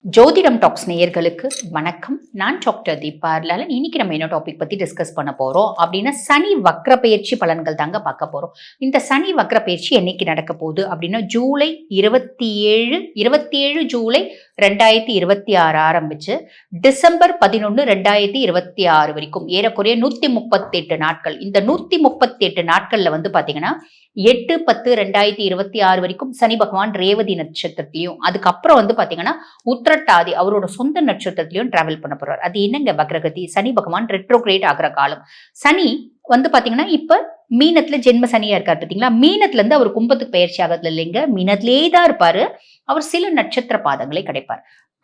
ஜோதிடம் டாக்ஸ் நேயர்களுக்கு வணக்கம். நான் டாக்டர் தீபா லாலன். இன்னைக்கு நம்ம என்ன டாபிக் பத்தி டிஸ்கஸ் பண்ண போறோம் அப்படின்னா சனி வக்ர பயிற்சி பலன்கள் தாங்க பார்க்க போறோம். இந்த சனி வக்ர பயிற்சி என்னைக்கு நடக்க போகுது அப்படின்னா ஜூலை 27 ஜூலை 2026 ஆரம்பிச்சு டிசம்பர் 11 2026 வரைக்கும் ஏறக்குறைய 138 நாட்கள். இந்த 138 நாட்கள்ல வந்து பாத்தீங்கன்னா 8/10/2026 வரைக்கும் சனி பகவான் ரேவதி நட்சத்திரத்திலையும், அதுக்கப்புறம் வந்து பாத்தீங்கன்னா உத்திரட்டாதி அவரோட சொந்த நட்சத்திரத்திலையும் டிராவல் பண்ண போறார். அது என்னங்க வக்ரகதி? சனி பகவான் ரெட்ரோகிரேட் ஆகிற காலம். சனி வந்து பாத்தீங்கன்னா இப்ப மீனத்துல ஜென்ம சனியா இருக்காரு பாத்தீங்களா? மீனத்துல இருந்து அவர் கும்பத்துக்கு பயிற்சி ஆகிறதுல இல்லைங்க, மீனத்திலேயே தான் இருப்பாரு. அவர் சில நட்சத்திர பாதங்களை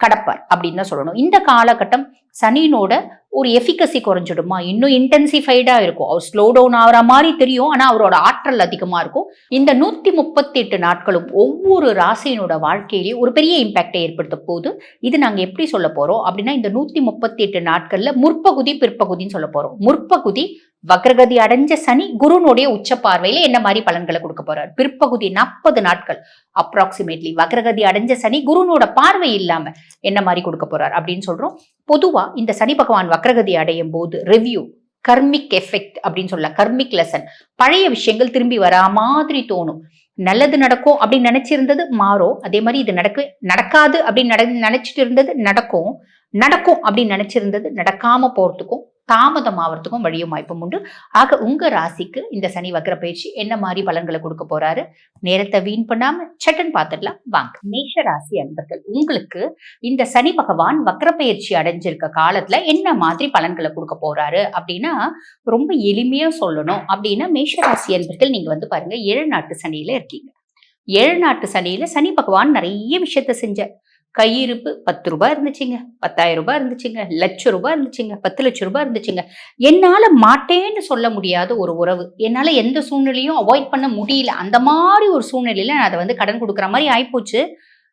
கடப்பார் அப்படின்னு தான் சொல்லணும். இந்த காலகட்டம் சனியினோட ஒரு எஃபிகசி குறைஞ்சிடுமா, இன்னும் இன்டென்சிஃபைடா இருக்கும். அவர் ஸ்லோ டவுன் ஆகிற மாதிரி தெரியும், ஆனா அவரோட ஆற்றல் அதிகமா இருக்கும். இந்த 138 நாட்களும் ஒவ்வொரு ராசியினோட வாழ்க்கையிலேயே ஒரு பெரிய இம்பாக்டை ஏற்படுத்த போகுது. இது நாங்க எப்படி சொல்ல போறோம் அப்படின்னா, இந்த 138 நாட்கள்ல முற்பகுதி பிற்பகுதின்னு சொல்ல போறோம். முற்பகுதி வக்ரகதி அடைஞ்ச சனி குருனுடைய உச்ச பார்வையில என்ன மாதிரி பலன்களை கொடுக்க போறார். பிற்பகுதி 40 நாட்கள் அப்ராக்சிமேட்லி வக்ரகதி அடைஞ்ச சனி குருனோட பார்வை இல்லாம என்ன மாதிரி கொடுக்க போறார் அப்படின்னு சொல்றோம். பொதுவா இந்த சனி பகவான் வக்ரகதி அடையும் போது ரிவ்யூ, கர்மிக் எஃபெக்ட் அப்படின்னு சொல்லலாம், கர்மிக் லெசன், பழைய விஷயங்கள் திரும்பி வரா மாதிரி தோணும். நல்லது நடக்கும் அப்படின்னு நினைச்சிருந்தது மாறும். அதே மாதிரி இது நடக்காது அப்படின்னு நினைச்சிட்டு இருந்தது நடக்கும் அப்படின்னு நினைச்சிருந்தது நடக்காம போறதுக்கும் தாமதம் ஆகிறதுக்கும் வழியும் வாய்ப்பும் உண்டு. ஆக உங்க ராசிக்கு இந்த சனி வக்ர பயிற்சி என்ன மாதிரி பலன்களை கொடுக்க போறாரு, நேரத்தை வீண் பண்ணாம சட்டன் பார்த்துடலாம் வாங்க. மேஷ ராசி அன்பர்கள், உங்களுக்கு இந்த சனி பகவான் வக்ர பயிற்சி அடைஞ்சிருக்க காலத்துல என்ன மாதிரி பலன்களை கொடுக்க போறாரு அப்படின்னா, ரொம்ப எளிமையா சொல்லணும் அப்படின்னா, மேஷ ராசி அன்பர்கள் நீங்க வந்து பாருங்க, 7 நாட்டு சனியில இருக்கீங்க. 7 நாட்டு சனியில சனி பகவான் நிறைய விஷயத்த செஞ்ச. கையிருப்பு 10 ரூபாய் இருந்துச்சுங்க, 10,000 ரூபாய் இருந்துச்சுங்க, லட்சம் ரூபாய் இருந்துச்சுங்க, 10 லட்சம் ரூபாய் இருந்துச்சுங்க. என்னால மாட்டேன்னு சொல்ல முடியாத ஒரு உறவு, என்னால எந்த சூழ்நிலையும் அவாய்ட் பண்ண முடியல, அந்த மாதிரி ஒரு சூழ்நிலையில நான் அதை வந்து கடன் கொடுக்குற மாதிரி ஆயிப்போச்சு.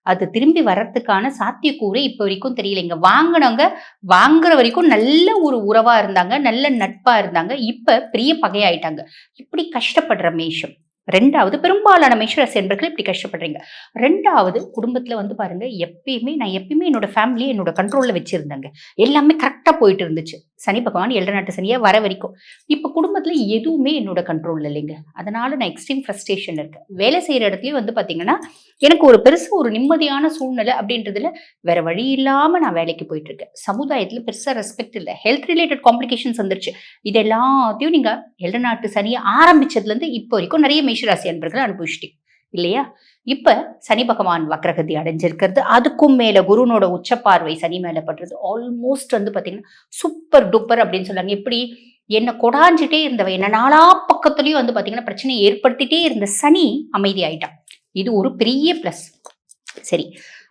அது திரும்பி வர்றதுக்கான சாத்தியக்கூறு இப்ப வரைக்கும் தெரியலைங்க. வாங்கினவங்க வாங்குற வரைக்கும் நல்ல ஒரு உறவா இருந்தாங்க, நல்ல நட்பா இருந்தாங்க, இப்ப பெரிய பகையாயிட்டாங்க. இப்படி கஷ்டப்படுற மேஷம். ரெண்டாவது, பெரும்பாலான மேஷராசி என்பர்கள் இப்படி கஷ்டப்படுறீங்க. ரெண்டாவது, குடும்பத்துல வந்து பாருங்க, நான் எப்பயுமே என்னோட ஃபேமிலியை என்னோட கண்ட்ரோல்ல வச்சிருந்தேங்க. எல்லாமே கரெக்டா போயிட்டு இருந்துச்சு. சனி பகவான் 7 நாட்டு சனியா வர வரைக்கும் இப்ப குடும்பத்துல எதுவுமே என்னோட கண்ட்ரோல்ல இல்லைங்க. அதனால நான் எக்ஸ்ட்ரீம் ஃப்ரஸ்ட்ரேஷன் இருக்கேன். வேலை செய்யற இடத்துலயும் வந்து பாத்தீங்கன்னா எனக்கு ஒரு பெருசா ஒரு நிம்மதியான சூழ்நிலை அப்படின்றதுல வேற வழி இல்லாம நான் வேலைக்கு போயிட்டு இருக்கேன். சமுதாயத்துல பெருசா ரெஸ்பெக்ட் இல்லை, ஹெல்த் ரிலேட்டட் காம்ப்ளிகேஷன்ஸ் வந்துருச்சு. இது எல்லாத்தையும் நீங்க 7 நாட்டு சனியை ஆரம்பிச்சதுல இருந்து இப்போ வரைக்கும் நிறைய மேஷராசி அன்பர்கள் அனுபவிச்சிட்டீங்க இல்லையா? இப்ப சனி பகவான் வக்ரகதி அடைஞ்சிருக்கிறது, அதுக்கும் மேல குருனோட உச்சப்பார்வை சனி மேல படுறது, ஆல்மோஸ்ட் வந்து பாத்தீங்கன்னா சூப்பர் டூப்பர் அப்படின்னு சொல்றாங்க. எப்படி என்ன கொடாஞ்சிட்டே இருந்தவ, என்ன நாலா பக்கத்துலயும் வந்து பாத்தீங்கன்னா பிரச்சனை ஏற்படுத்திட்டே இருந்த சனி அமைதி ஆயிட்டான். இது ஒரு பெரிய பிளஸ். சரி,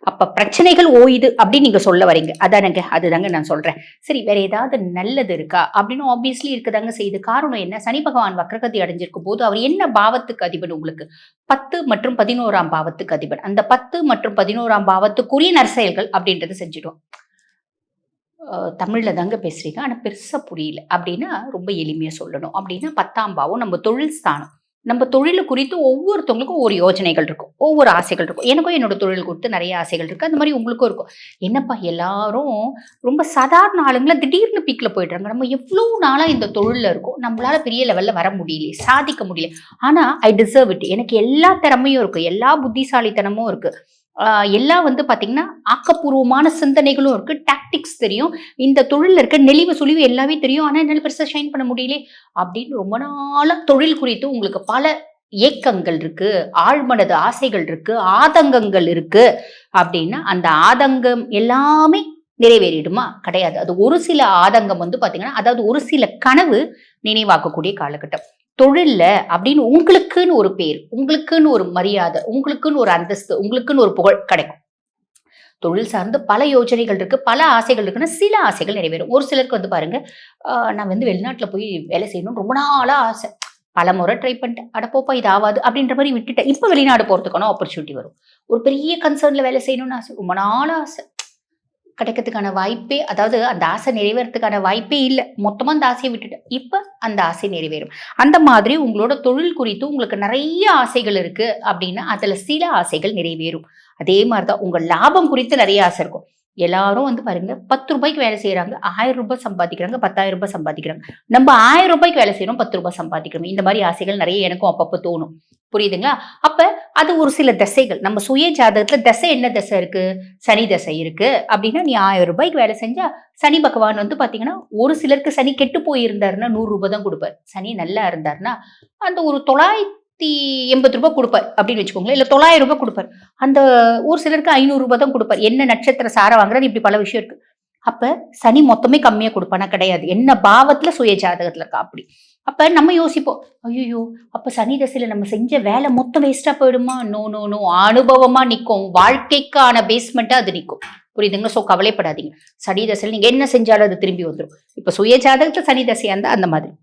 அப்ப பிரச்சனைகள் ஓயுது அப்படின்னு நீங்க சொல்ல வரீங்க, அதானங்க? அதுதாங்க நான் சொல்றேன். சரி, வேற ஏதாவது நல்லது இருக்கா அப்படின்னு ஆப்வியஸ்லி இருக்குதாங்க செய்யுது. காரணம் என்ன? சனி பகவான் வக்ரகதி அடைஞ்சிருக்கும் போது அவர் என்ன பாவத்துக்கு அதிபன்? உங்களுக்கு 10 மற்றும் 11ஆம் பாவத்துக்கு அதிபன். அந்த 10 மற்றும் 11ஆம் பாவத்துக்குரிய நற்செயல்கள் அப்படின்றத செஞ்சிடும். தமிழ்ல தாங்க பேசுறீங்க, ஆனா பெருசா புரியல அப்படின்னா ரொம்ப எளிமையா சொல்லணும் அப்படின்னா, 10ஆம் பாவம் நம்ம தொழில் ஸ்தானம். நம்ம தொழில் குறித்து ஒவ்வொருத்தவங்களுக்கும் ஒரு யோஜனைகள் இருக்கும், ஒவ்வொரு ஆசைகள் இருக்கும். எனக்கும் என்னோட தொழில் குறித்து நிறைய ஆசைகள் இருக்கு, அந்த மாதிரி உங்களுக்கும் இருக்கும். என்னப்பா எல்லாரும் ரொம்ப சாதாரண ஆளுங்களா திடீர்னு பீக்ல போயிடுறாங்க, நம்ம எவ்வளவு நாளா இந்த தொழில்ல இருக்கோம், நம்மளால பெரிய லெவல்ல வர முடியல, சாதிக்க முடியல. ஆனா ஐ டிசர்வ் இட். எனக்கு எல்லா திறமையும் இருக்கு, எல்லா புத்திசாலித்தனமும் இருக்கு, எல்லாம் வந்து பாத்தீங்கன்னா ஆக்கப்பூர்வமான சிந்தனைகளும் இருக்கு, டாக்டிக்ஸ் தெரியும், இந்த தொழில இருக்க நெளிவு சுழிவு எல்லாமே தெரியும், ஆனா என்னால பெருசா ஷைன் பண்ண முடியல அப்படின்னு ரொம்ப நாளா தொழில் குறித்து உங்களுக்கு பல ஏக்கங்கள் இருக்கு, ஆழ்மனது ஆசைகள் இருக்கு, ஆதங்கங்கள் இருக்கு அப்படின்னா, அந்த ஆதங்கம் எல்லாமே நிறைவேறிடுமா? கிடையாது. அது ஒரு சில ஆதங்கம் வந்து பாத்தீங்கன்னா, அதாவது ஒரு சில கனவு நினைவாக்கக்கூடிய காலகட்டம். தொழில்ல அப்படின்னு உங்களுக்குன்னு ஒரு பேர், உங்களுக்குன்னு ஒரு மரியாதை, உங்களுக்குன்னு ஒரு அந்தஸ்து, உங்களுக்குன்னு ஒரு புகழ் கிடைக்கும். தொழில் சார்ந்து பல யோஜனைகள் இருக்கு, பல ஆசைகள் இருக்குன்னா சில ஆசைகள் நிறைவேறும். ஒரு சிலருக்கு வந்து பாருங்க, நான் வந்து வெளிநாட்டுல போய் வேலை செய்யணும்னு ரொம்ப நாளா ஆசை, பல முறை ட்ரை பண்ணிட்டேன், அடப்போப்பா இது ஆகாது அப்படின்ற மாதிரி விட்டுட்டேன். இப்ப வெளிநாடு போறதுக்கான ஆப்பர்ச்சுனிட்டி வரும். ஒரு பெரிய கன்சர்ன்ல வேலை செய்யணும்னு ஆசை, ரொம்ப நாளா ஆசை, கிடைக்கிறதுக்கான வாய்ப்பே, அதாவது அந்த ஆசை நிறைவேறதுக்கான வாய்ப்பே இல்லை, மொத்தமா அந்த ஆசையை விட்டுட்டேன். இப்ப அந்த ஆசை நிறைவேறும். அந்த மாதிரி உங்களோட தொழில் குறித்து உங்களுக்கு நிறைய ஆசைகள் இருக்கு அப்படின்னா அதுல சில ஆசைகள் நிறைவேறும். அதே மாதிரிதான் உங்க லாபம் குறித்து நிறைய ஆசை இருக்கும். எல்லாரும் வந்து பாருங்க 10 ரூபாய்க்கு வேலை செய்யறாங்க, 1000 ரூபாய் சம்பாதிக்கிறாங்க, 10,000 ரூபாய் சம்பாதிக்கிறாங்க. நம்ம 1000 ரூபாய்க்கு வேலை செய்யறோம், 10 ரூபாய் சம்பாதிக்கிறோம். இந்த மாதிரி ஆசைகள் நிறைய எனக்கும் அப்பப்ப தோணும். புரியுதுங்களா? அப்ப அது ஒரு சில திசைகள். நம்ம சுய ஜாதகத்துல திசை என்ன திசை இருக்கு? சனி திசை இருக்கு அப்படின்னா, நீ 1000 ரூபாய்க்கு வேலை செஞ்சா சனி பகவான் வந்து பாத்தீங்கன்னா, ஒரு சிலருக்கு சனி கெட்டு போயிருந்தாருன்னா 100 ரூபாய் தான் கொடுப்பார். சனி நல்லா இருந்தாருன்னா அந்த ஒரு 980 ரூபாய் கொடுப்பார் அப்படின்னு வச்சுக்கோங்களேன். இல்ல 900 ரூபாய் கொடுப்பார். அந்த ஒரு சிலருக்கு 500 ரூபாய் தான் கொடுப்பார். என்ன நட்சத்திர சாரம் வாங்குறாரு, இப்படி பல விஷயம் இருக்கு. அப்ப சனி மொத்தமே கம்மியா கொடுப்பானா? கிடையாது. என்ன பாவத்துல சுய ஜாதகத்துல இருக்கா அப்படி. அப்ப நம்ம யோசிப்போம், ஐயோ அப்ப சனி தசையில நம்ம செஞ்ச வேலை மொத்தம் வேஸ்டா போயிடுமா? நோ நோ நோ, அனுபவமா நிக்கும். வாழ்க்கைக்கான பேஸ்மெண்டா அது நிக்கும். புரியுதுங்களா? சோ கவலைப்படாதீங்க. சனி தசையில நீங்க என்ன செஞ்சாலும் அது திரும்பி வந்துடும். இப்ப சுய ஜாதகத்துல சனி தசையா இருந்தா அந்த மாதிரி.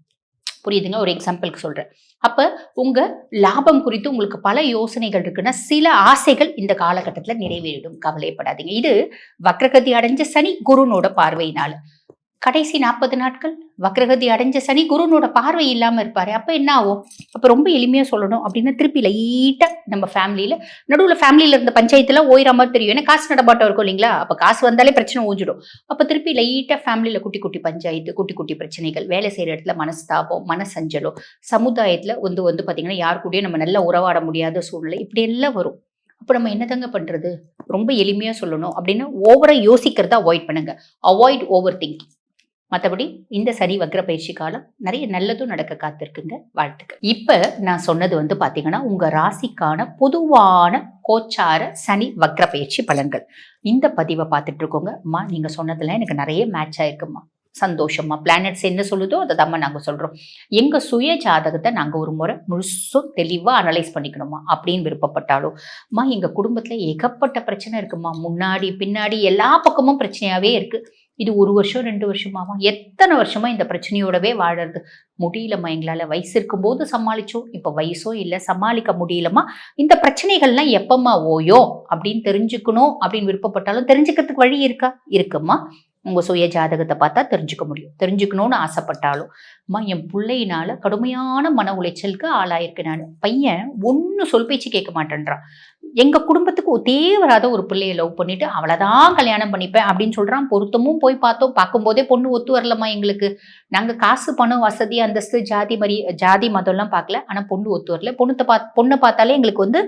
புரியுதுங்க? ஒரு எக்ஸாம்பிளுக்கு சொல்றேன். அப்ப உங்க லாபம் குறித்து உங்களுக்கு பல யோசனைகள் இருக்குன்னா, சில ஆசைகள் இந்த காலகட்டத்துல நிறைவேறிடும். கவலைப்படாதீங்க. இது வக்ரகதி அடைஞ்ச சனி குருனோட பார்வையினால. கடைசி 40 நாட்கள் வக்ரகதி அடைஞ்ச சனி குருனோட பார்வை இல்லாம இருப்பாரு. அப்ப என்ன ஆகும்? அப்ப ரொம்ப எளிமையா சொல்லணும் அப்படின்னா, திருப்பி லைட்டா நம்ம ஃபேமிலியில நடுவுல ஃபேமிலியில இருந்த பஞ்சாயத்துல ஓயிற மாதிரி தெரியும். ஏன்னா காசு நடமாட்டம் இருக்கும் இல்லைங்களா? அப்ப காசு வந்தாலே பிரச்சனை ஊஞ்சிடும். அப்ப திருப்பி லைட்டா ஃபேமிலியில குட்டி குட்டி பஞ்சாயத்து, குட்டி குட்டி பிரச்சனைகள், வேலை செய்யற இடத்துல மனஸ்தாபம், மனசஞ்சலம், சமுதாயத்துல வந்து பாத்தீங்கன்னா யார் கூடயும் நம்ம நல்லா உறவாட முடியாத சூழ்நிலை, இப்படி எல்லாம் வரும். அப்ப நம்ம என்னதாங்க பண்றது? ரொம்ப எளிமையா சொல்லணும் அப்படின்னா, ஓவரா யோசிக்கிறத அவாய்ட் பண்ணுங்க. Avoid over thinking. மற்றபடி இந்த சனி வக்ர பயிற்சி காலம் நிறைய நல்லதும் நடக்க காத்திருக்குங்க. வாழ்த்துக்கள். இப்ப நான் சொன்னது வந்து பாத்தீங்கன்னா உங்க ராசிக்கான பொதுவான கோச்சார சனி வக்ர பயிற்சி பலன்கள். இந்த பதிவை பார்த்துட்டு இருக்கோங்க அம்மா, நீங்க சொன்னதுல எனக்கு நிறைய மேட்ச் ஆயிருக்குமா. சந்தோஷமா. பிளானட்ஸ் என்ன சொல்லுதோ அதை தான் நாங்க சொல்றோம். எங்க சுய ஜாதகத்தை நாங்க ஒரு முறை முழுசும் தெளிவா அனலைஸ் பண்ணிக்கணுமா அப்படின்னு விருப்பப்பட்டாலும், அம்மா எங்க குடும்பத்துல ஏகப்பட்ட பிரச்சனை இருக்குமா, முன்னாடி பின்னாடி எல்லா பக்கமும் பிரச்சனையாவே இருக்கு. இது 1 வருஷம் 2 வருஷமாவா, எத்தனை வருஷமா இந்த பிரச்சனையோடவே வாழறது, முடியலம்மா எங்களால. வயசு இருக்கும்போது சமாளிச்சோம், இப்ப வயசும் இல்ல, சமாளிக்க முடியலம்மா. இந்த பிரச்சனைகள்லாம் எப்பமா ஓயோ அப்படின்னு தெரிஞ்சுக்கணும் அப்படின்னு விருப்பப்பட்டாலும் தெரிஞ்சுக்கிறதுக்கு வழி இருக்கா? இருக்குமா. உங்க சுய ஜாதகத்தை பார்த்தா தெரிஞ்சுக்க முடியும். தெரிஞ்சுக்கணும்னு ஆசைப்பட்டாலும், அம்மா என் பிள்ளையினால கடுமையான மன உளைச்சலுக்கு ஆளாயிருக்கேன் நான். பையன் ஒன்னும் சொல் பேச்சு கேட்க மாட்டேன்றான். எங்க குடும்பத்துக்கு தேவராத ஒரு பிள்ளைய லவ் பண்ணிட்டு அவளைதான் கல்யாணம் பண்ணிப்பேன் அப்படின்னு சொல்றான். பொருத்தமும் போய் பார்த்தோம். பார்க்கும்போதே பொண்ணு ஒத்து வரலம்மா எங்களுக்கு. நாங்க காசு பணம் வசதி அந்தஸ்து ஜாதி மதம் எல்லாம் பார்க்கல. ஆனா பொண்ணு ஒத்து வரல. பொண்ணை பார்த்தாலே எங்களுக்கு வந்து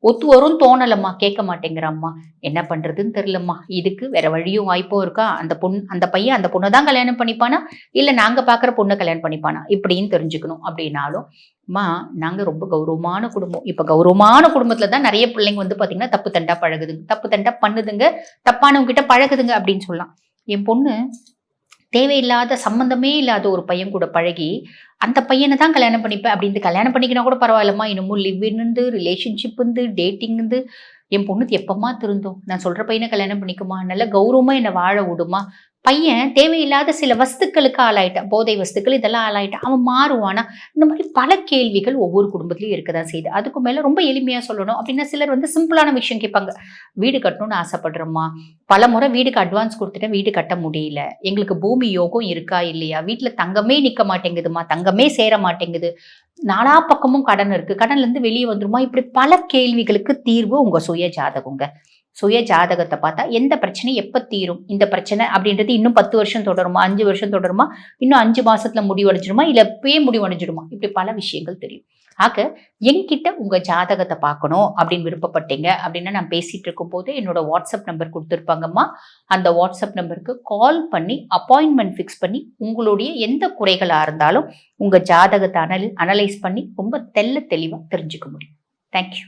ஒத்து வரும் தோணலம்மா. கேட்க மாட்டேங்கிறம்மா. என்ன பண்றதுன்னு தெரியலம்மா. இதுக்கு வேற வழியும் வாய்ப்பும் இருக்கா? அந்த பையன் அந்த பொண்ணை தான் கல்யாணம் பண்ணிப்பானா, இல்ல நாங்க பாக்குற பொண்ணை கல்யாணம் பண்ணிப்பானா இப்படின்னு தெரிஞ்சுக்கணும். அப்படின்னாலும் அம்மா நாங்க ரொம்ப கௌரவமான குடும்பம். இப்ப கௌரவமான குடும்பத்துலதான் நிறைய பிள்ளைங்க வந்து பாத்தீங்கன்னா தப்பு தண்டா பழகுதுங்க, தப்பு தண்டா பண்ணுதுங்க, தப்பானவங்க கிட்ட பழகுதுங்க அப்படின்னு சொல்லலாம். என் பொண்ணு தேவையில்லாத சம்பந்தமே இல்லாத ஒரு பையன் கூட பழகி அந்த பையனை தான் கல்யாணம் பண்ணிப்பேன் அப்படின்னு கல்யாணம் பண்ணிக்கினா கூட பரவாயில்லம்மா. இன்னமும் லிவ் இருந்து ரிலேஷன்ஷிப் இருந்து டேட்டிங் இருந்து என் பொண்ணுக்கு எப்பமா திருந்தோம். நான் சொல்ற பையனை கல்யாணம் பண்ணிக்குமா, நல்ல கௌரவமா என்னை வாழ விடுமா. பையன் தேவையில்லாத சில வஸ்துக்களுக்கு ஆளாயிட்டான், போதை வஸ்துக்கள் இதெல்லாம் ஆளாயிட்டான், அவன் மாறுவானா? இந்த மாதிரி பல கேள்விகள் ஒவ்வொரு குடும்பத்திலயும் இருக்கதான் செய்யுது. அதுக்கு மேல ரொம்ப எளிமையா சொல்லணும் அப்படின்னா, சிலர் வந்து சிம்பிளான விஷயம் கேட்பாங்க. வீடு கட்டணும்னு ஆசைப்படுறோம்மா, பல முறை வீடுக்கு அட்வான்ஸ் கொடுத்துட்டேன், வீடு கட்ட முடியல, எங்களுக்கு பூமி யோகம் இருக்கா இல்லையா, வீட்டுல தங்கமே நிக்க மாட்டேங்குதுமா, தங்கமே சேர மாட்டேங்குது, நாலா பக்கமும் கடன் இருக்கு, கடன்ல இருந்து வெளியே வந்துருமா. இப்படி பல கேள்விகளுக்கு தீர்வு உங்க சுய ஜாதகங்க. சுய ஜாதகத்தை பார்த்தா எந்த பிரச்சனை எப்ப தீரும், இந்த பிரச்சனை அப்படின்றது இன்னும் 10 வருஷம் தொடருமா, 5 வருஷம் தொடருமா, இன்னும் 5 மாசத்துல முடிவடைஞ்சிடுமா, இல்ல இப்பயே முடிவடைஞ்சிடுமா, இப்படி பல விஷயங்கள் தெரியும். ஆக என்கிட்ட உங்க ஜாதகத்தை பார்க்கணும் அப்படின்னு விருப்பப்பட்டீங்க அப்படின்னா, நான் பேசிட்டு இருக்கும் போது என்னோட வாட்ஸ்அப் நம்பர் கொடுத்துருப்பாங்கம்மா. அந்த வாட்ஸ்அப் நம்பருக்கு கால் பண்ணி அப்பாயின்மெண்ட் ஃபிக்ஸ் பண்ணி உங்களுடைய எந்த குறைகளா இருந்தாலும் உங்க ஜாதகத்தை அனலைஸ் பண்ணி ரொம்ப தெளிவா தெரிஞ்சுக்க முடியும். தேங்க்யூ.